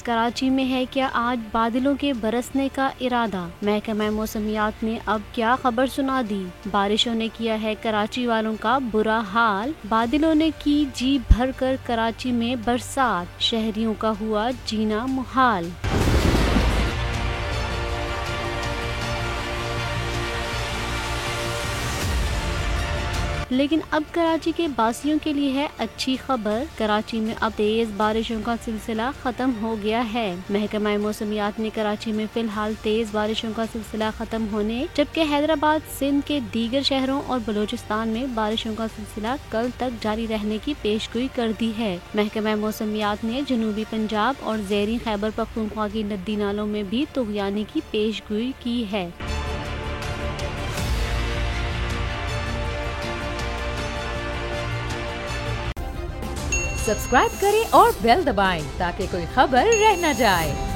कराची में है क्या आज बादलों के बरसने का इरादा। महकमा मौसमियात ने अब क्या खबर सुना दी। बारिशों ने किया है कराची वालों का बुरा हाल। बादलों ने की जी भर कर कराची में बरसात। शहरियों का हुआ जीना मुहाल। लेकिन अब कराची के बासियों के लिए है अच्छी खबर। कराची में अब तेज बारिशों का सिलसिला खत्म हो गया है। महकमा मौसमियात ने कराची में फिलहाल तेज बारिशों का सिलसिला खत्म होने, जबकि हैदराबाद, सिंध के दीगर शहरों और बलूचिस्तान में बारिशों का सिलसिला कल तक जारी रहने की पेशगोई कर दी है। महकमा मौसमियात ने जनूबी पंजाब और ज़ेरी खैबर पख्तूनख्वा की नदी नालों में भी तुग़यानी की पेशगोई की है। सब्सक्राइब करें और बेल दबाएं ताकि कोई खबर रह न जाए।